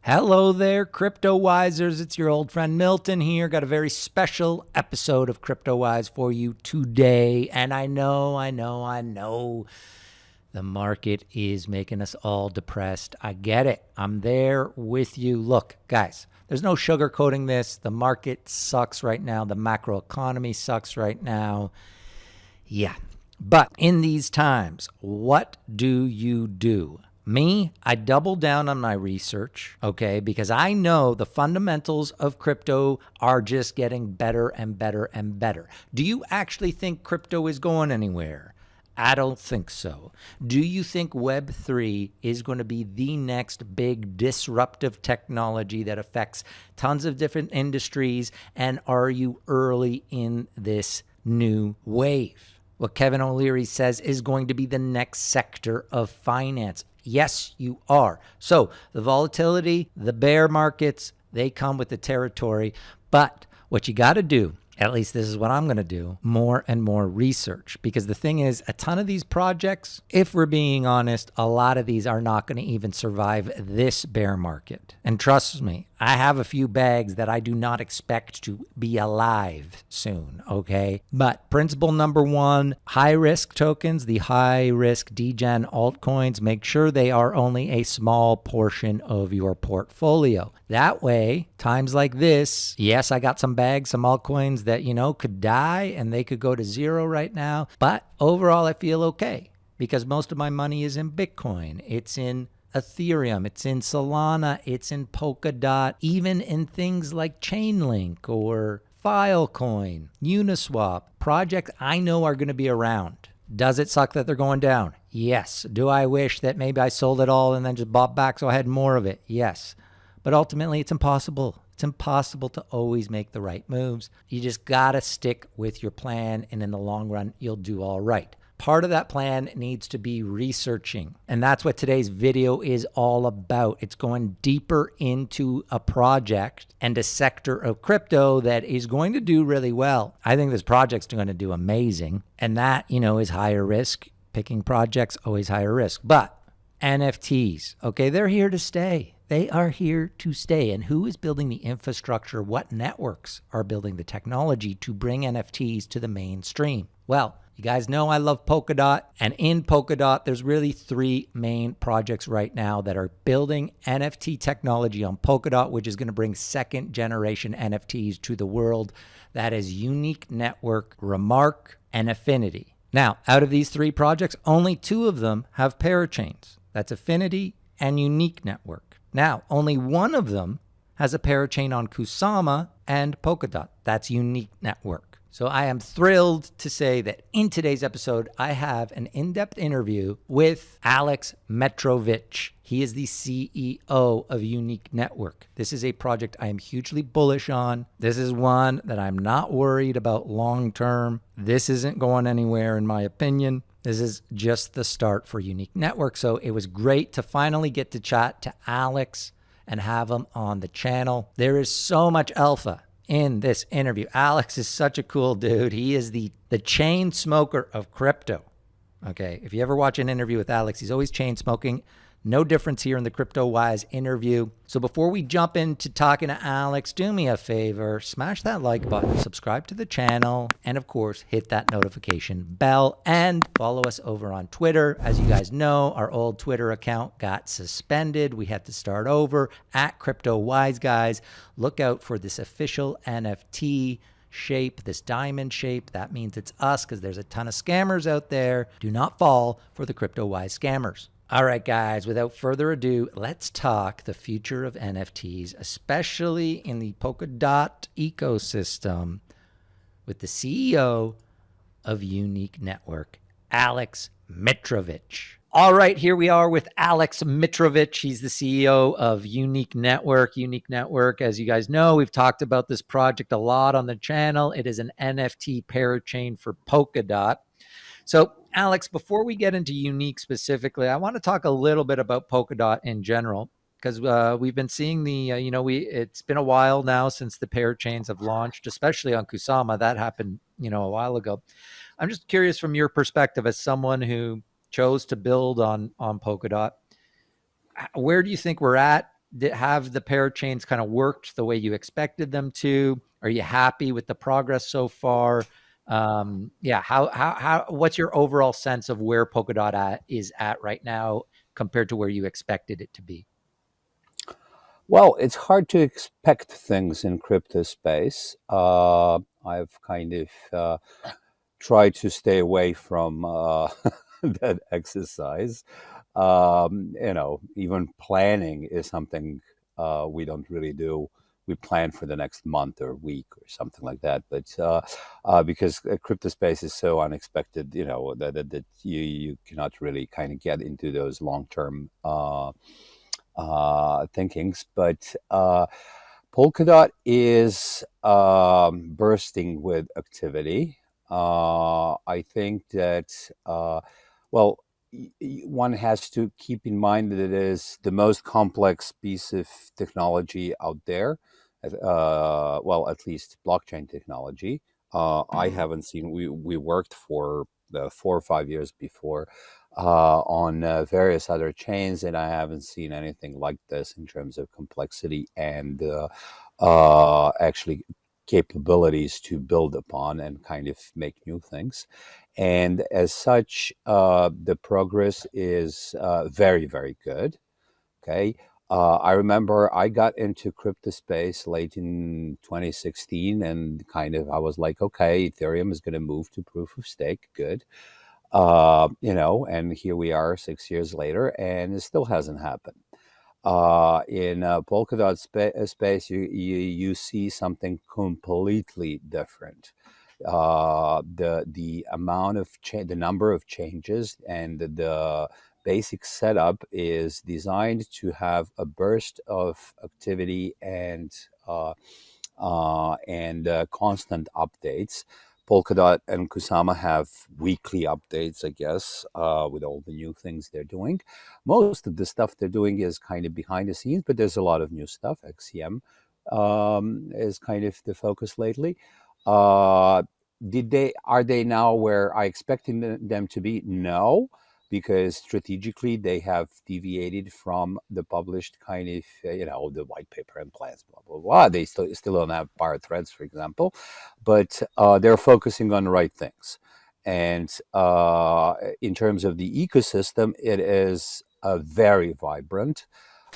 Hello there, CryptoWisers. It's your old friend Milton here. Got a very special episode of CryptoWise for you today. And I know the market is making us all depressed. I get it. I'm there with you. Look, guys, there's no sugarcoating this. The market sucks right now. The macroeconomy sucks right now. Yeah. But in these times, what do you do? Me, I double down on my research, okay, because I know the fundamentals of crypto are just getting better and better and better. Do you actually think crypto is going anywhere? I don't think so. Do you think Web3 is going to be the next big disruptive technology that affects tons of different industries? And are you early in this new wave? What Kevin O'Leary says is going to be the next sector of finance. Yes, you are. So the volatility, the bear markets, they come with the territory. But what you got to do, at least this is what I'm going to do, more and more research. Because the thing is, a ton of these projects, if we're being honest, a lot of these are not going to even survive this bear market. And trust me, I have a few bags that I do not expect to be alive soon, okay? But principle number one, high-risk tokens, the high-risk degen altcoins, make sure they are only a small portion of your portfolio. That way, times like this, yes, I got some bags, some altcoins that, could die and they could go to zero right now. But overall, I feel okay because most of my money is in Bitcoin. It's in Ethereum, it's in Solana, it's in Polkadot, even in things like Chainlink or Filecoin, Uniswap, projects I know are going to be around. Does it suck that they're going down? Yes. Do I wish that maybe I sold it all and then just bought back so I had more of it? Yes. But ultimately, it's impossible. It's impossible to always make the right moves. You just got to stick with your plan, and in the long run, you'll do all right. Part of that plan needs to be researching. And that's what today's video is all about. It's going deeper into a project and a sector of crypto that is going to do really well. I think this project's going to do amazing. And that, is higher risk. Picking projects, always higher risk. But NFTs, okay, they're here to stay. They are here to stay. And who is building the infrastructure? What networks are building the technology to bring NFTs to the mainstream? Well, you guys know I love Polkadot, and in Polkadot, there's really three main projects right now that are building NFT technology on Polkadot, which is going to bring second generation NFTs to the world. That is Unique Network, Remark, and Affinity. Now, out of these three projects, only two of them have parachains. That's Affinity and Unique Network. Now, only one of them has a parachain on Kusama and Polkadot. That's Unique Network. So I am thrilled to say that in today's episode, I have an in-depth interview with Alex Mitrovich. He is the CEO of Unique Network. This is a project I am hugely bullish on. This is one that I'm not worried about long-term. This isn't going anywhere, in my opinion. This is just the start for Unique Network. So it was great to finally get to chat to Alex and have him on the channel. There is so much alpha in this interview. Alex is such a cool dude. He is the chain smoker of crypto. Okay, if you ever watch an interview with Alex, he's always chain smoking. No difference here in the CryptoWise interview. So before we jump into talking to Alex, do me a favor, smash that like button, subscribe to the channel, and of course, hit that notification bell and follow us over on Twitter. As you guys know, our old Twitter account got suspended. We had to start over at CryptoWise, guys. Look out for this official NFT shape, this diamond shape. That means it's us because there's a ton of scammers out there. Do not fall for the CryptoWise scammers. All right, guys, without further ado, let's talk the future of NFTs, especially in the Polkadot ecosystem, with the CEO of Unique Network, Alex Mitrovich. All right, here we are with Alex Mitrovich. He's the CEO of Unique Network. Unique Network, as you guys know, we've talked about this project a lot on the channel. It is an NFT parachain for Polkadot. So, Alex, before we get into Unique specifically, I want to talk a little bit about Polkadot in general, because we've been seeing the, it's been a while now since the parachains have launched, especially on Kusama. That happened, a while ago. I'm just curious from your perspective as someone who chose to build on Polkadot, where do you think we're at? have the parachains kind of worked the way you expected them to? Are you happy with the progress so far? Yeah, what's your overall sense of where Polkadot is at right now compared to where you expected it to be? Well, it's hard to expect things in crypto space. I've kind of tried to stay away from that exercise. Even planning is something we don't really do. We plan for the next month or week or something like that. But because crypto space is so unexpected, that you cannot really kind of get into those long term thinkings. But Polkadot is bursting with activity. I think that, well, one has to keep in mind that it is the most complex piece of technology out there. Well, at least blockchain technology. I haven't seen. We worked for 4 or 5 years before on various other chains, and I haven't seen anything like this in terms of complexity and actually capabilities to build upon and kind of make new things. And as such, the progress is very, very good. Okay. I remember I got into crypto space late in 2016, and kind of I was like, okay, Ethereum is going to move to proof of stake. Good. And here we are 6 years later, and it still hasn't happened. In Polkadot space, you see something completely different. The amount of the number of changes and the basic setup is designed to have a burst of activity and constant updates. Polkadot and Kusama have weekly updates, I guess, with all the new things they're doing. Most of the stuff they're doing is kind of behind the scenes, but there's a lot of new stuff. XCM is kind of the focus lately. Uh, are they now where I expected them to be? No, because strategically they have deviated from the published kind of the white paper and plans, blah blah blah. They still don't have bar threads, for example, but they're focusing on the right things. And in terms of the ecosystem, it is very vibrant.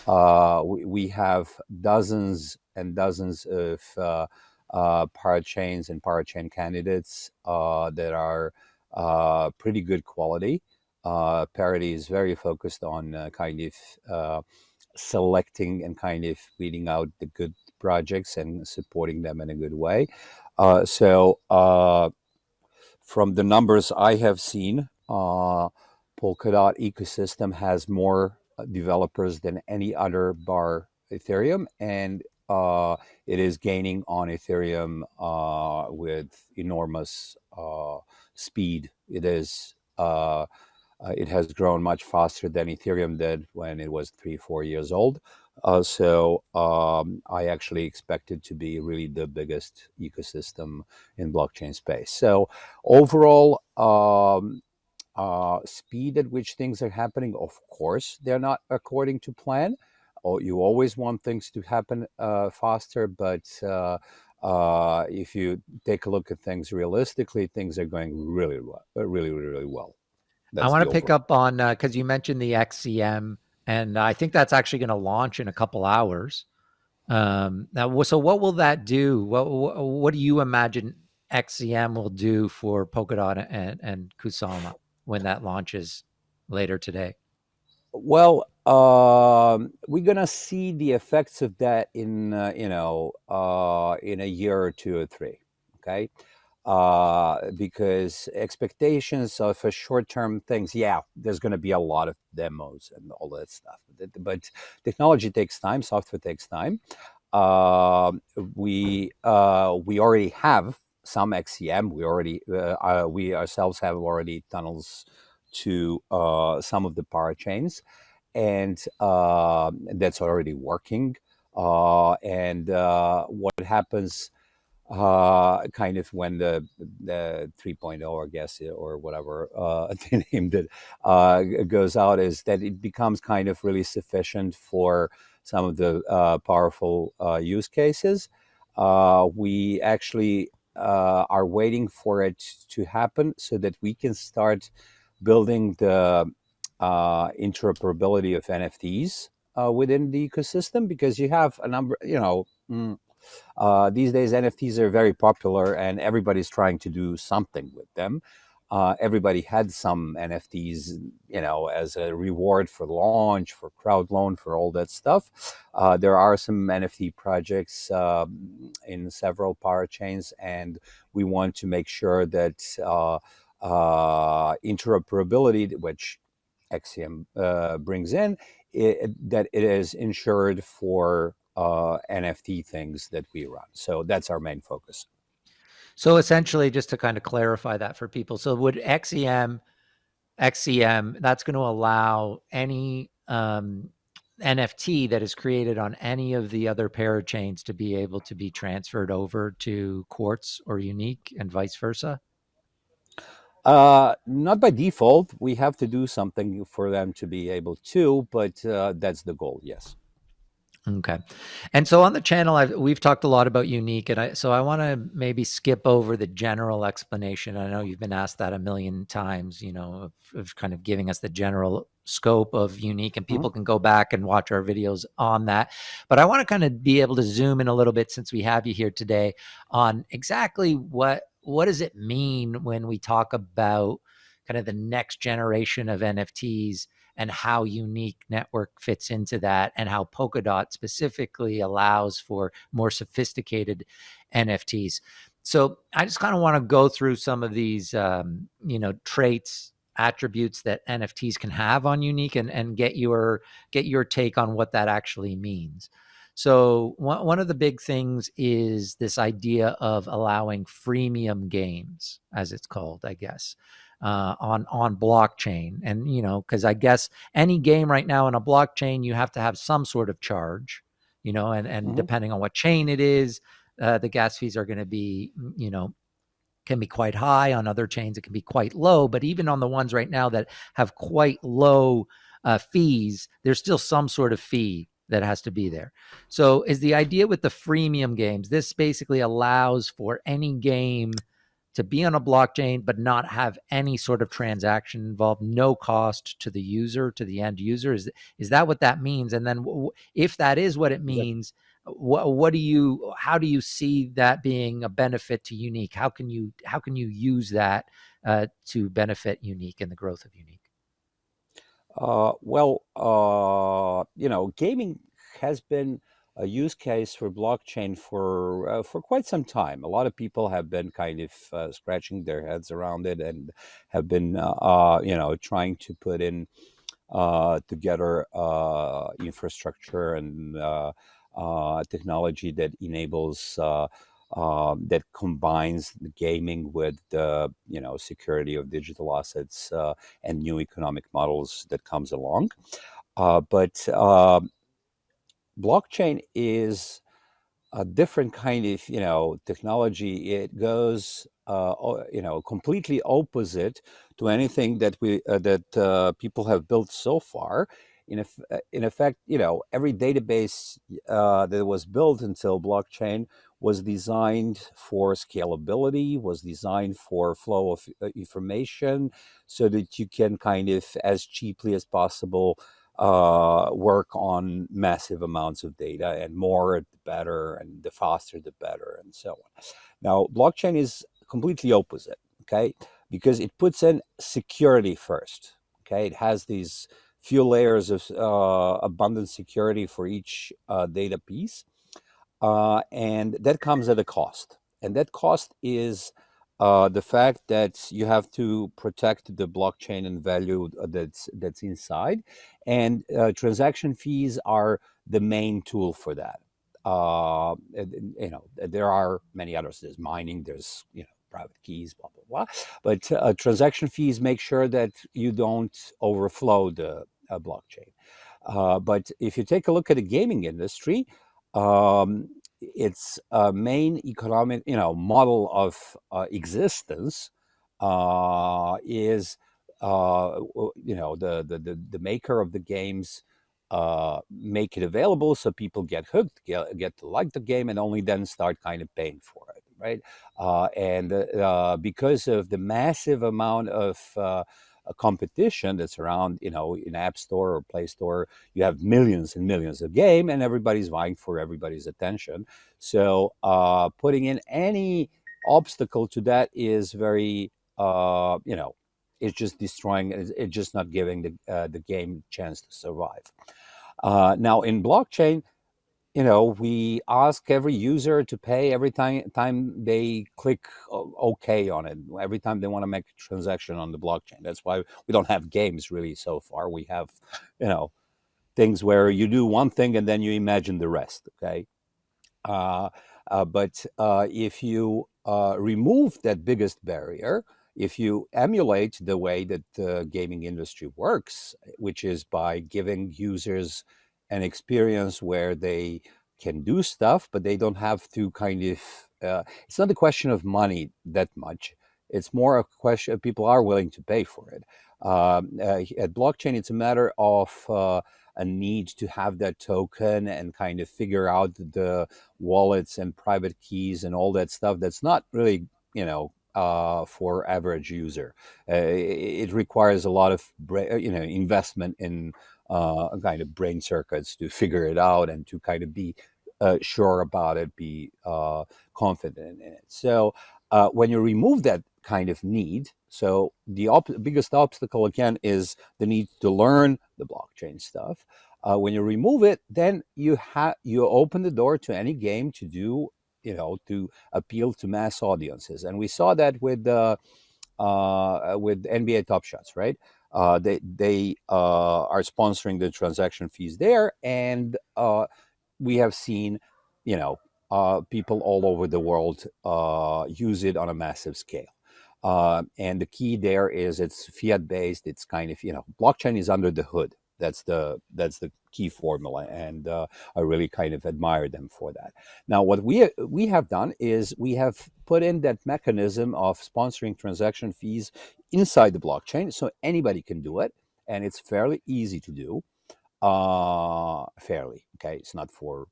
We have dozens and dozens of parachains and parachain candidates that are pretty good quality. Parity is very focused on kind of selecting and kind of weeding out the good projects and supporting them in a good way. So from the numbers I have seen, Polkadot ecosystem has more developers than any other bar Ethereum, and it is gaining on Ethereum with enormous speed. It has grown much faster than Ethereum did when it was 3, 4 years old. So I actually expect it to be really the biggest ecosystem in blockchain space. So overall, speed at which things are happening, of course, they're not according to plan. You always want things to happen faster, but if you take a look at things realistically, things are going really well, really, really, really well. I That's want the to pick overall. up on because you mentioned the XCM, and I think that's actually going to launch in a couple hours. Now, so what will that do? What do you imagine XCM will do for Polkadot and Kusama when that launches later today? Well, we're gonna see the effects of that in in a year or two or three. Okay, because expectations of a short-term things, yeah, there's gonna be a lot of demos and all that stuff. But technology takes time, software takes time. Uh, we already have some XCM. We ourselves have already tunnels to some of the parachains, and that's already working. And what happens kind of when the 3.0, I guess, or whatever they named it, goes out, is that it becomes kind of really sufficient for some of the powerful use cases. We actually are waiting for it to happen so that we can start building the interoperability of NFTs within the ecosystem, because you have a number, these days, NFTs are very popular, and everybody's trying to do something with them. Everybody had some NFTs, as a reward for launch, for crowd loan, for all that stuff. There are some NFT projects in several power chains, and we want to make sure that interoperability, which XCM brings in, that it is insured for NFT things that we run. So that's our main focus. So essentially, just to kind of clarify that for people, so would XCM, that's going to allow any NFT that is created on any of the other parachains to be able to be transferred over to Quartz or Unique and vice versa? Not by default. We have to do something for them to be able to, but that's the goal, yes. Okay. And so on the channel, we've talked a lot about Unique, and I want to maybe skip over the general explanation. I know you've been asked that a million times, of kind of giving us the general scope of Unique, and people can go back and watch our videos on that. But I want to kind of be able to zoom in a little bit, since we have you here today, on exactly what does it mean when we talk about kind of the next generation of NFTs, and how Unique Network fits into that, and how Polkadot specifically allows for more sophisticated NFTs. So I just kind of want to go through some of these, traits, attributes that NFTs can have on Unique, and get your take on what that actually means. So one of the big things is this idea of allowing freemium games, as it's called, I guess, on blockchain. And, because I guess any game right now in a blockchain, you have to have some sort of charge, and depending on what chain it is, the gas fees are going to be, can be quite high. On other chains, it can be quite low. But even on the ones right now that have quite low fees, there's still some sort of fee that has to be there. So is the idea with the freemium games, this basically allows for any game to be on a blockchain, but not have any sort of transaction involved, no cost to the user, to the end user. Is that what that means? And then if that is what it means, how do you see that being a benefit to Unique? How can you use that to benefit Unique and the growth of Unique? Gaming has been a use case for blockchain for quite some time. A lot of people have been kind of scratching their heads around it, and have been trying to put in together infrastructure and technology that enables that combines the gaming with the security of digital assets and new economic models that comes along. But blockchain is a different kind of technology. It goes completely opposite to anything that people have built so far. In effect, every database that was built until blockchain was designed for scalability, was designed for flow of information, so that you can kind of, as cheaply as possible, work on massive amounts of data, and more the better, and the faster the better, and so on. Now, blockchain is completely opposite, okay? Because it puts in security first, okay? It has these few layers of abundant security for each data piece, and that comes at a cost. And that cost is the fact that you have to protect the blockchain and value that's inside, and transaction fees are the main tool for that. There are many others. There's mining. There's private keys, blah blah blah. But transaction fees make sure that you don't overflow the blockchain. But if you take a look at the gaming industry, its main economic model of existence is the maker of the games make it available so people get hooked, get to like the game, and only then start kind of paying for it, right? And because of the massive amount of a competition that's around, in App Store or Play Store, you have millions and millions of game, and everybody's vying for everybody's attention. So putting in any obstacle to that is very, it's just destroying. It's just not giving the game chance to survive. Now in blockchain, we ask every user to pay every time they click OK on it, every time they want to make a transaction on the blockchain. That's why we don't have games really so far. We have, things where you do one thing and then you imagine the rest. Okay. Uh, but if you remove that biggest barrier, if you emulate the way that the gaming industry works, which is by giving users an experience where they can do stuff, but they don't have to kind of, it's not a question of money that much. It's more a question of people are willing to pay for it. At blockchain, it's a matter of a need to have that token and kind of figure out the wallets and private keys and all that stuff. That's not really, for average user. It requires a lot of investment in kind of brain circuits to figure it out and to kind of be sure about it, be confident in it. So when you remove that kind of need, so the biggest obstacle again is the need to learn the blockchain stuff. When you remove it, then you open the door to any game to do, to appeal to mass audiences, and we saw that with NBA Top Shots, right? They are sponsoring the transaction fees there, and we have seen, people all over the world use it on a massive scale. And the key there is it's fiat based. It's kind of, blockchain is under the hood. That's the key formula, and I really kind of admire them for that. Now, what we have done is we have put in that mechanism of sponsoring transaction fees inside the blockchain, so anybody can do it, and it's fairly easy to do. Fairly, okay. It's not for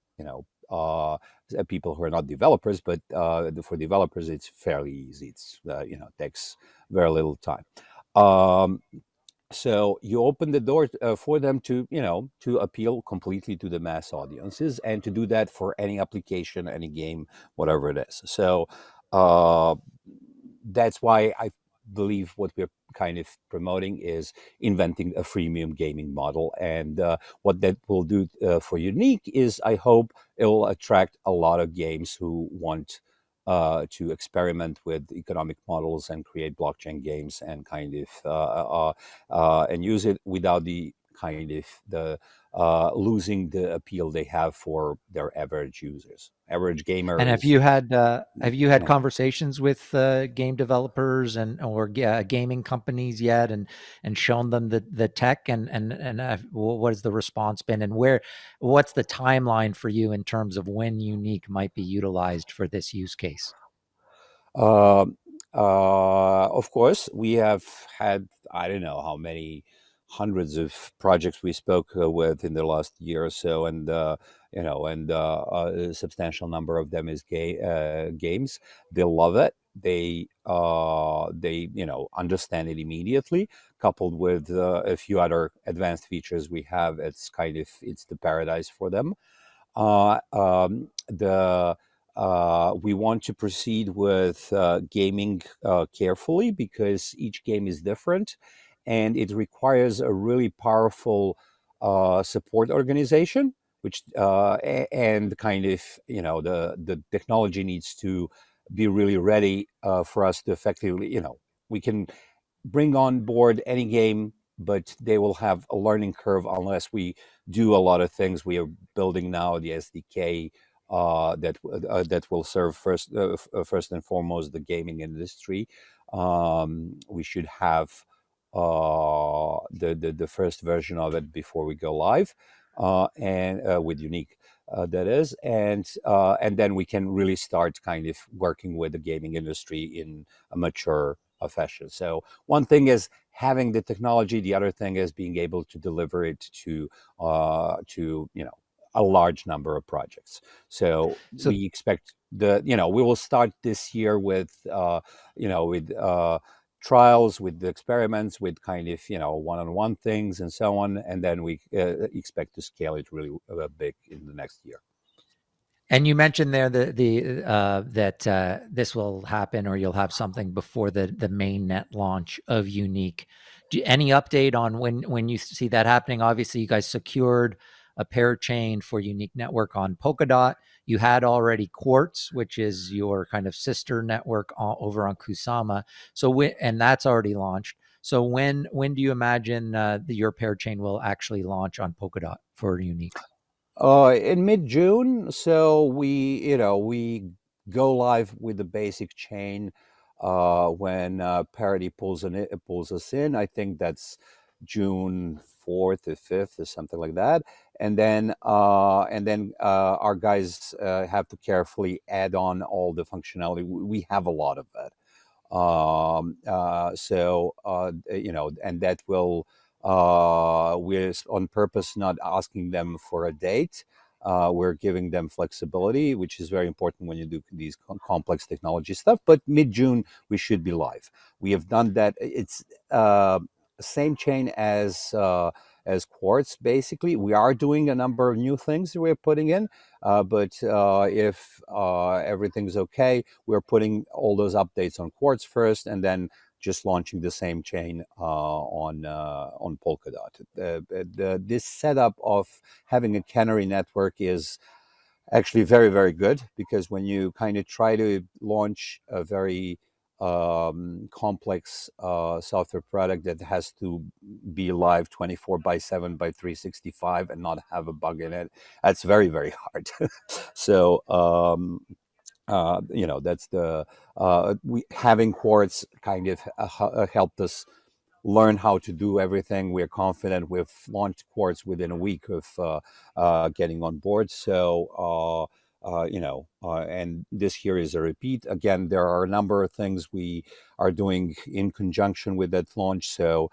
people who are not developers, but for developers, it's fairly easy. It's takes very little time. Um, so you open the door for them to to appeal completely to the mass audiences, and to do that for any application, any game, whatever it is. So uh, that's why I believe what we're kind of promoting is inventing a freemium gaming model. And what that will do for Unique is, I hope it will attract a lot of games who want to experiment with economic models and create blockchain games, and kind of and use it without the kind of the losing the appeal they have for their average users. Average gamer And is, have you had yeah. conversations with game developers and or gaming companies yet, and shown them the tech, and what has the response been, and what's the timeline for you in terms of when Unique might be utilized for this use case? Um, of course, we have had, I don't know how many hundreds of projects we spoke with in the last year or so, and a substantial number of them is games. They love it. They understand it immediately. Coupled with a few other advanced features we have, it's the paradise for them. The We want to proceed with gaming carefully, because each game is different, and it requires a really powerful support organization, which and kind of the technology needs to be really ready for us to effectively, we can bring on board any game, but they will have a learning curve unless we do a lot of things. We are building now the SDK that will serve first and foremost the gaming industry. We should have the first version of it before we go live, and with Unique. That is, and then we can really start kind of working with the gaming industry in a mature fashion. So one thing is having the technology. The other thing is being able to deliver it to a large number of projects. So So we expect we will start this year with with trials, with the experiments, with kind of one-on-one things and so on, and then we expect to scale it really big in the next year. And you mentioned there that this will happen, or you'll have something before the mainnet launch of Unique. Any update on when you see that happening? Obviously, you guys secured a pair chain for Unique Network on Polkadot. You had already Quartz, which is your kind of sister network over on Kusama. So and that's already launched. So when do you imagine your pair chain will actually launch on Polkadot for Unique? In mid-June, so we go live with the basic chain when Parity pulls us in. I think that's June 4th or 5th or something like that. And then our guys have to carefully add on all the functionality. We have a lot of that. And that will we're on purpose not asking them for a date. We're giving them flexibility, which is very important when you do these complex technology stuff. But mid-June, we should be live. We have done that. It's same chain as Quartz. Basically, we are doing a number of new things that we're putting in. But if everything's okay, we're putting all those updates on Quartz first, and then just launching the same chain on Polkadot. This setup of having a canary network is actually very, very good, because when you kind of try to launch a very complex software product that has to be live 24/7 by 365 and not have a bug in it, that's very, very hard. So that's we having Quartz kind of helped us learn how to do everything. We're confident. We've launched Quartz within a week of getting on board. So and this year is a repeat. Again, there are a number of things we are doing in conjunction with that launch. So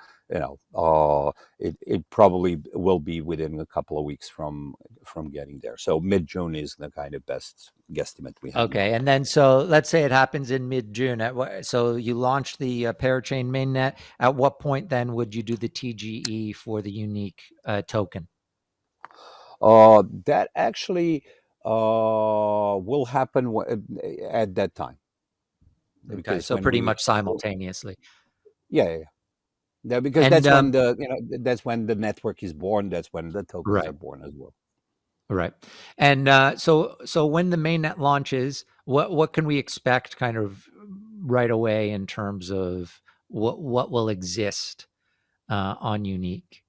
it probably will be within a couple of weeks from getting there. So mid-June is the kind of best guesstimate we have now. Okay, and then so let's say it happens in mid-June. So you launch the parachain mainnet. At what point then would you do the TGE for the Unique token? That actually will happen at that time, Okay, because so when pretty we much simultaneously. yeah. Yeah, because And that's when that's when the network is born. That's when the tokens are right, born as well. right. And so when the mainnet launches, what can we expect kind of right away in terms of what will exist on Unique?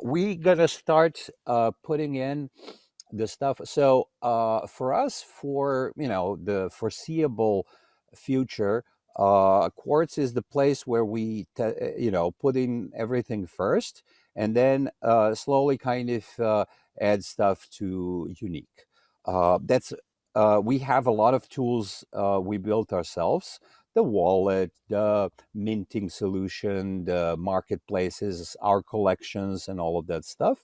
We gonna start putting in the stuff. So for us, for the foreseeable future, Quartz is the place where we put in everything first, and then slowly kind of add stuff to Unique. That's We have a lot of tools we built ourselves: the wallet, the minting solution, the marketplaces, our collections, and all of that stuff.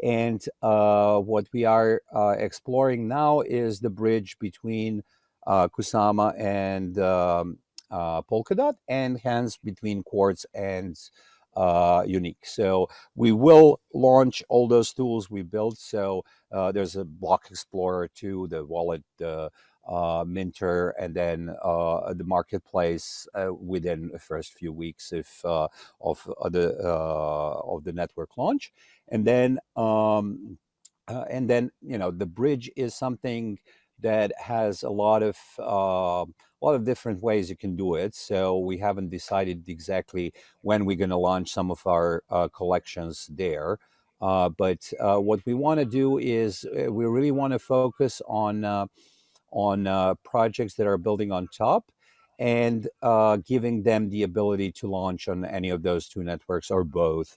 And what we are exploring now is the bridge between Kusama and Polkadot, and hence between Quartz and Unique. So we will launch all those tools we built. So there's a block explorer too, the wallet, Minter, and then the marketplace within the first few weeks of the network launch. And then the bridge is something that has a lot of different ways you can do it. So we haven't decided exactly when we're going to launch some of our collections there. But what we want to do is we really want to focus on projects that are building on top, and giving them the ability to launch on any of those two networks or both,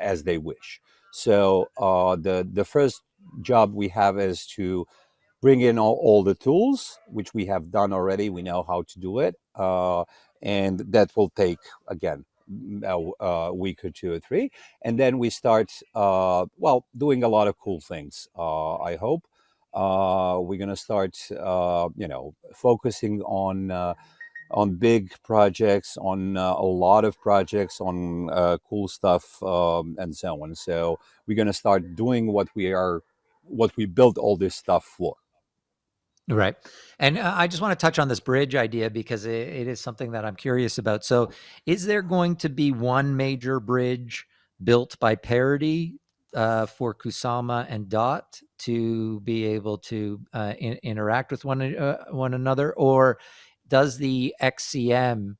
as they wish. So the first job we have is to bring in all the tools, which we have done already. We know how to do it. and that will take again a week or two or three, and then we start doing a lot of cool things. I hope we're gonna start focusing on big projects, on a lot of projects, on cool stuff, and so on. So we're gonna start doing what we built all this stuff for. Right. And I just want to touch on this bridge idea because it is something that I'm curious about. So, is there going to be one major bridge built by Parity for Kusama and Dot to be able to interact with one another, or does the XCM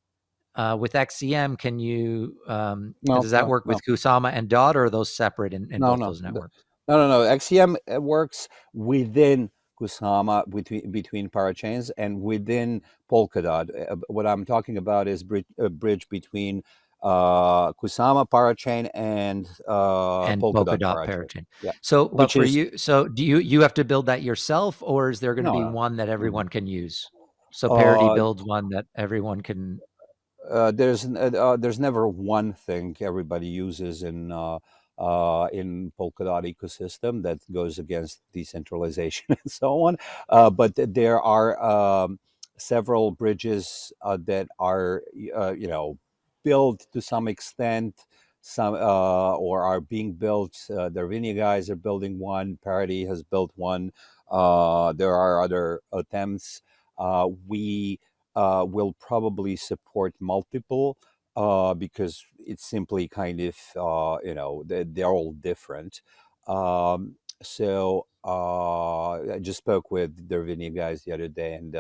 with XCM can you No, does that no, work no. with Kusama and Dot, or are those separate in No, both no, those networks? no. XCM works within Kusama, between parachains, and within Polkadot. What I'm talking about is a bridge between Kusama parachain and And Polkadot Polkadot parachain. parachain. Yeah, So, but which for is you, so do you have to build that yourself, or is there going to no, be no. one that Mhm. everyone can use? So Parity Uh, builds one that everyone can. there's never one thing everybody uses in Polkadot ecosystem that goes against decentralization and so on. But there are several bridges that are built to some extent. Some or are being built. The Arvinia guys are building one. Parity has built one. There are other attempts. We will probably support multiple because it's simply kind of they're all different. I just spoke with the Ravinia guys the other day, and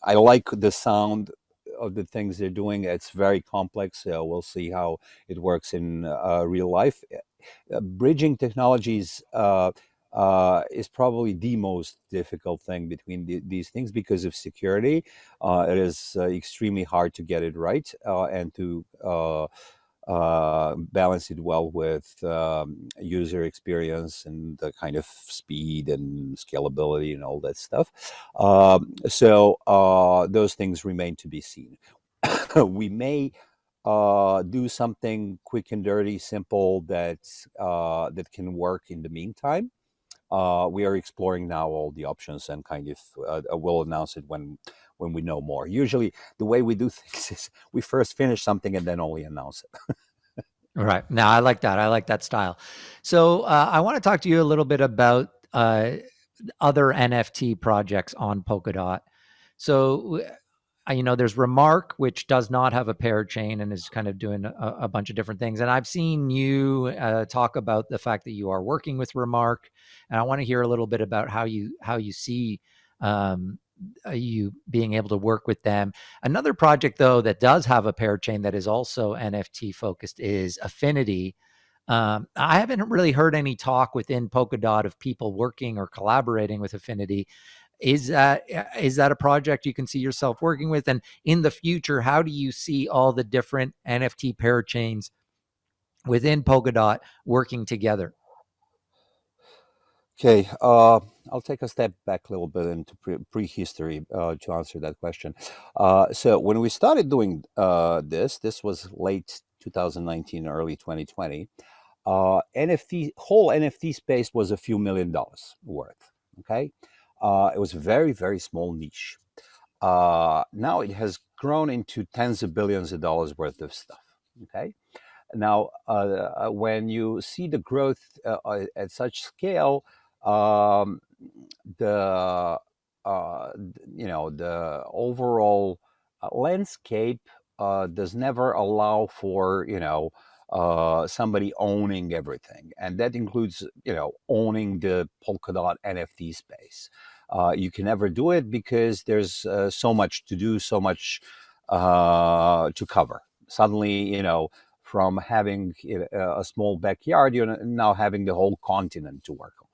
I like the sound of the things they're doing. It's very complex, so we'll see how it works in real life. Bridging technologies is probably the most difficult thing between these things because of security. It is extremely hard to get it right and to balance it well with user experience and the kind of speed and scalability and all that stuff. Those things remain to be seen. We may do something quick and dirty, simple that can work in the meantime. We are exploring now all the options and kind of will announce it when we know more. Usually, the way we do things is we first finish something and then only announce it. Right. Now, I like that. I like that style. So, I want to talk to you a little bit about other NFT projects on Polkadot. So, there's Remark, which does not have a pair chain and is kind of doing a bunch of different things. And I've seen you talk about the fact that you are working with Remark, and I want to hear a little bit about how you see um, you being able to work with them. Another project, though, that does have a pair chain that is also NFT focused is Affinity. I haven't really heard any talk within Polkadot of people working or collaborating with Affinity. Is that a project you can see yourself working with? And in the future, how do you see all the different NFT parachains within Polkadot working together? Okay, I'll take a step back a little bit into prehistory to answer that question. So when we started doing this was late 2019, early 2020. Whole NFT space was a few $1 million worth. Okay, it was a very very small niche. Now it has grown into tens of billions of dollars worth of stuff. Okay, now when you see the growth at such scale, um, the the overall landscape does never allow for somebody owning everything, and that includes owning the Polkadot NFT space. You can never do it because there's so much to do, so much to cover. Suddenly, from having a small backyard, you're now having the whole continent to work on.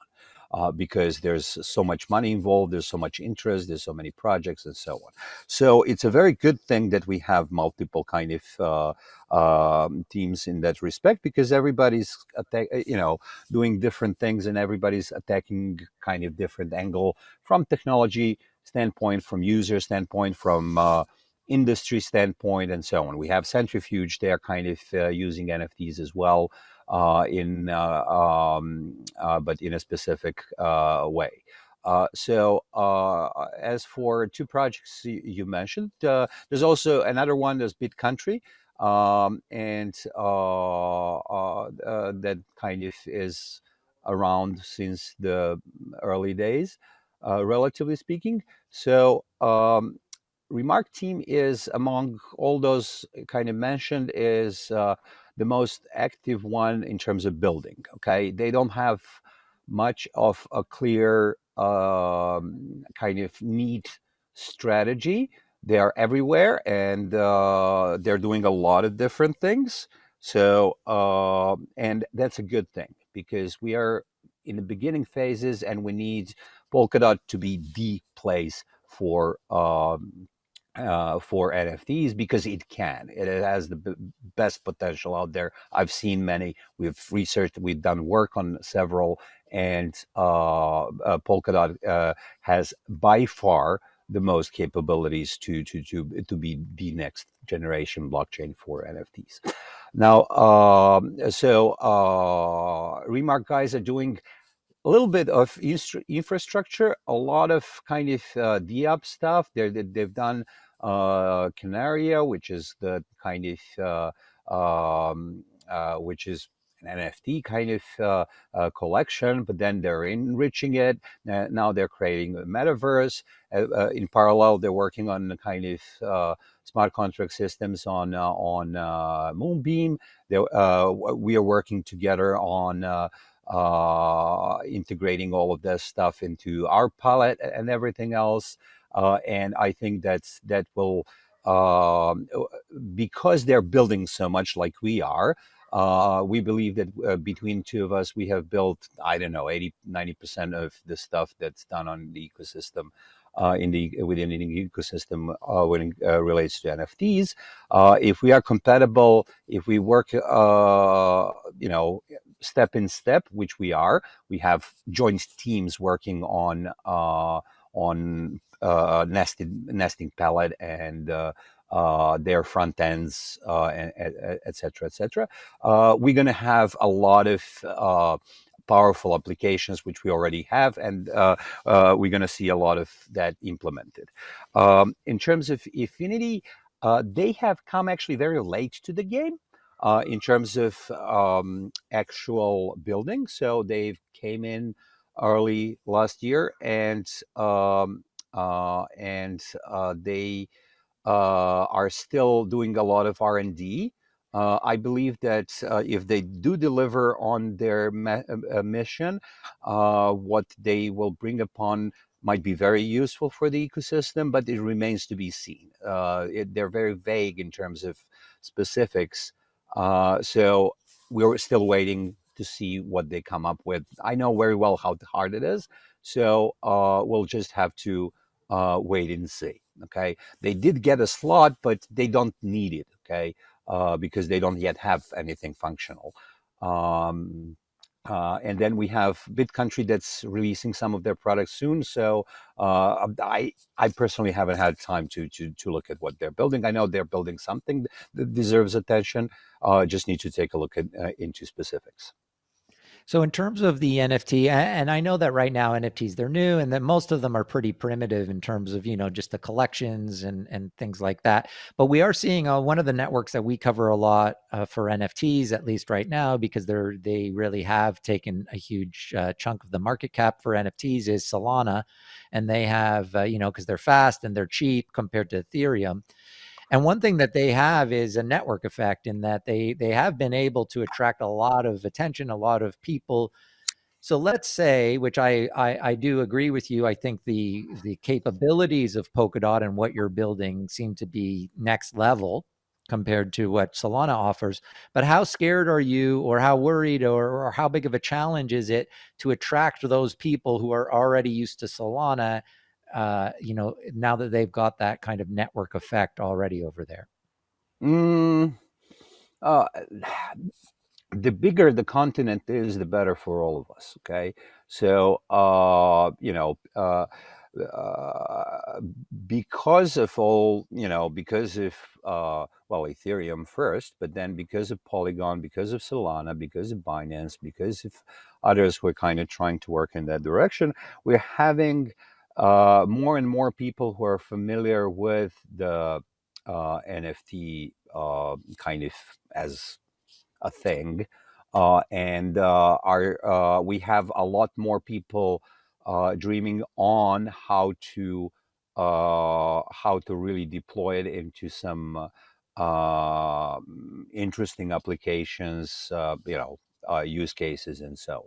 Because there's so much money involved, there's so much interest, there's so many projects, and so on. So it's a very good thing that we have multiple kind of teams in that respect, because everybody's doing different things, and everybody's attacking kind of different angle from technology standpoint, from user standpoint, from industry standpoint, and so on. We have Centrifuge; they're kind of using NFTs as well, but in a specific way. As for two projects you mentioned, there's also another one. There's BitCountry, and that kind of is around since the early days, relatively speaking. So Remark team is, among all those kind of mentioned, is the most active one in terms of building. Okay, they don't have much of a clear kind of neat strategy. They are everywhere, and they're doing a lot of different things. So and that's a good thing, because we are in the beginning phases, and we need Polkadot to be the place for NFTs, because it can. It has the best potential out there. I've seen many. We've researched. We've done work on several, and Polkadot has by far the most capabilities to be the next generation blockchain for NFTs. Now, Remark guys are doing a little bit of infrastructure, a lot of kind of DApp stuff. They've done Canaria, which is the kind of which is an NFT kind of collection, but then they're enriching it. Now they're creating a metaverse. In parallel, they're working on the kind of smart contract systems on Moonbeam. We are working together on integrating all of this stuff into our palette and everything else. And I think that will, because they're building so much like we are, we believe that between two of us, we have built, I don't know, 80-90% of the stuff that's done on the ecosystem. Within the ecosystem when it relates to NFTs, if we are compatible, if we work, step in step, which we are, we have joint teams working on nesting palette and their front ends, et cetera, et cetera. We're going to have a lot of powerful applications, which we already have, and we're going to see a lot of that implemented. In terms of Affinity, they have come actually very late to the game in terms of actual building. So they came in early last year, and they are still doing a lot of R&D. I believe that if they do deliver on their mission, what they will bring upon might be very useful for the ecosystem, but it remains to be seen. They're very vague in terms of specifics. So we're still waiting to see what they come up with. I know very well how hard it is. So we'll just have to wait and see. Okay. They did get a slot, but they don't need it. Okay. Because they don't yet have anything functional. And then we have BitCountry that's releasing some of their products soon. So I personally haven't had time to look at what they're building. I know they're building something that deserves attention. Just need to take a look at into specifics. So in terms of the NFT, and I know that right now NFTs, they're new, and that most of them are pretty primitive in terms of, just the collections and things like that. But we are seeing one of the networks that we cover a lot for NFTs, at least right now, because they really have taken a huge chunk of the market cap for NFTs, is Solana. And they have, because they're fast and they're cheap compared to Ethereum. And one thing that they have is a network effect, in that they have been able to attract a lot of attention, a lot of people. So let's say, which I do agree with you, I think the capabilities of Polkadot and what you're building seem to be next level compared to what Solana offers. But how scared are you, or how worried, or how big of a challenge is it to attract those people who are already used to Solana, now that they've got that kind of network effect already over there? Mm, uh, the bigger the continent is, the better for all of us. Okay, so uh, because of all, because of Ethereum first, but then because of Polygon, because of Solana, because of Binance, because of others who are kind of trying to work in that direction, we're having more and more people who are familiar with the NFT kind of as a thing, and we have a lot more people dreaming on how to really deploy it into some interesting applications, use cases and so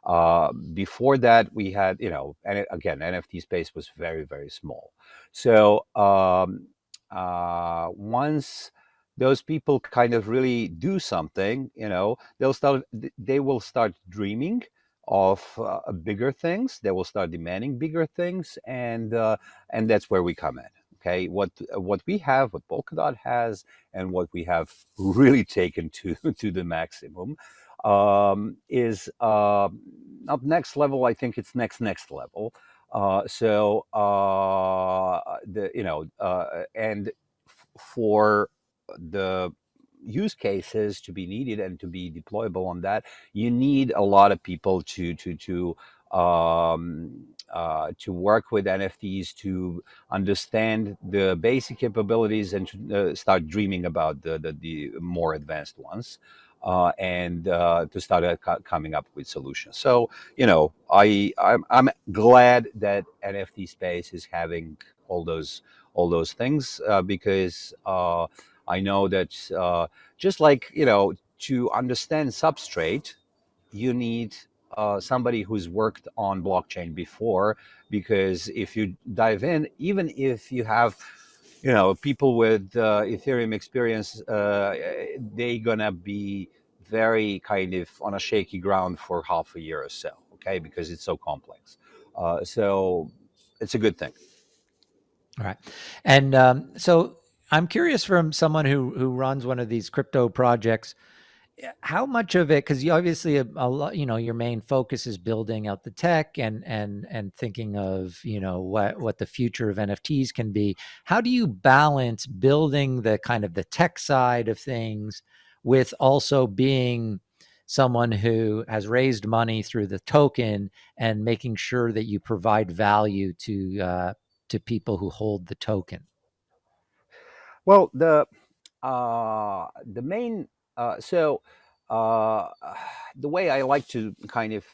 on. Before that, we had, and again, NFT space was very, very small. So once those people kind of really do something, they will start dreaming of bigger things. They will start demanding bigger things, and that's where we come in. Okay, what we have, what Polkadot has, and what we have really taken to to the maximum is not next level. I think it's next level. And for the use cases to be needed and to be deployable on that, you need a lot of people to work with NFTs, to understand the basic capabilities, and to start dreaming about the more advanced ones, and to start coming up with solutions. So I'm glad that NFT space is having all those things, because I know that just like to understand substrate, you need somebody who's worked on blockchain before, because if you dive in, even if you have people with Ethereum experience, they gonna be very kind of on a shaky ground for half a year or so, okay, because it's so complex. So it's a good thing. All right. And so I'm curious, from someone who runs one of these crypto projects, how much of it, because you obviously a lot, your main focus is building out the tech and thinking of what the future of NFTs can be. How do you balance building the kind of the tech side of things with also being someone who has raised money through the token and making sure that you provide value to people who hold the token? Well, the main so uh, the way I like to kind of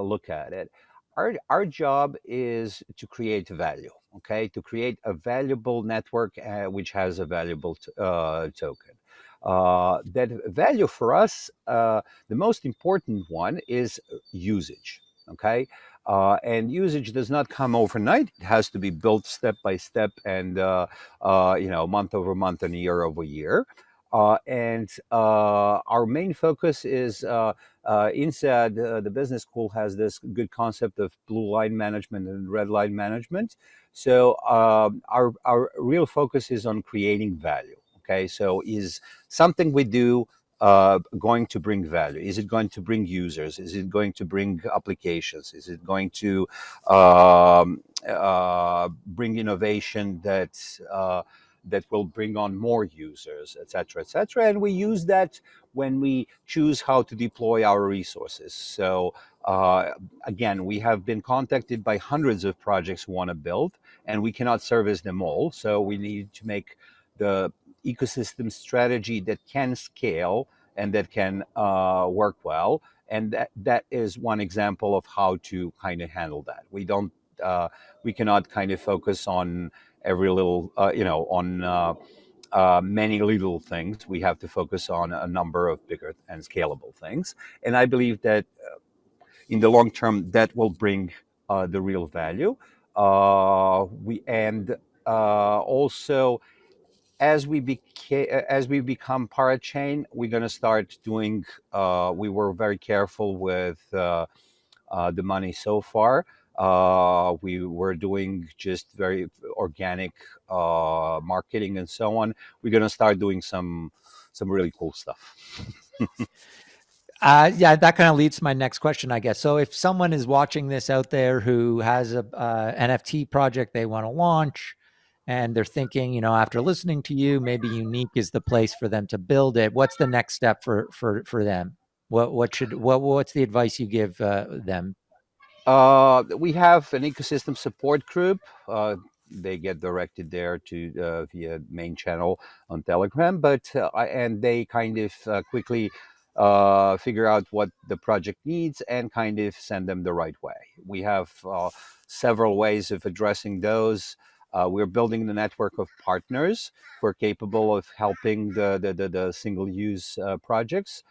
look at it, our job is to create value. Okay, to create a valuable network which has a valuable token. That value for us, the most important one is usage. Okay, and usage does not come overnight. It has to be built step by step, and month over month and year over year. And our main focus is inside the business school has this good concept of blue line management and red line management. So our real focus is on creating value. Okay, so is something we do going to bring value? Is it going to bring users? Is it going to bring applications? Is it going to bring innovation that will bring on more users, et cetera, et cetera? And we use that when we choose how to deploy our resources. So again, we have been contacted by hundreds of projects who want to build, and we cannot service them all. So we need to make the ecosystem strategy that can scale and that can work well. And that is one example of how to kind of handle that. We cannot kind of focus on every little, on many little things. We have to focus on a number of bigger and scalable things. And I believe that in the long term, that will bring the real value. Also, as we become parachain, we're going to start doing. We were very careful with the money so far. We were doing just very organic marketing and so on. We're going to start doing some really cool stuff. Yeah, that kind of leads to my next question, I guess. So if someone is watching this out there who has a NFT project they want to launch, and they're thinking, after listening to you, maybe Unique is the place for them to build it. What's the next step for them? What's the advice you give them? We have an ecosystem support group. They get directed there to via main channel on Telegram, and they kind of quickly figure out what the project needs and kind of send them the right way. We have several ways of addressing those. We're building the network of partners who are capable of helping the single use projects.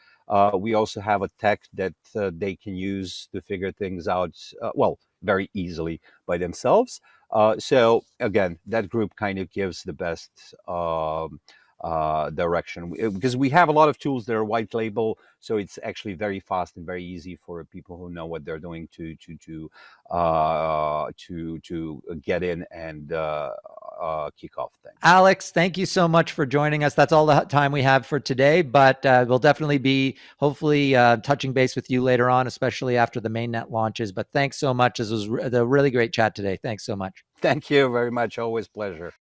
We also have a tech that they can use to figure things out, very easily by themselves. So again, that group kind of gives the best direction, because we have a lot of tools that are white label, so it's actually very fast and very easy for people who know what they're doing to get in and kick off things. Alex, thank you so much for joining us. That's all the time we have for today, but we'll definitely be hopefully touching base with you later on, especially after the mainnet launches. But thanks so much. This was a really great chat today. Thanks so much. Thank you very much. Always pleasure.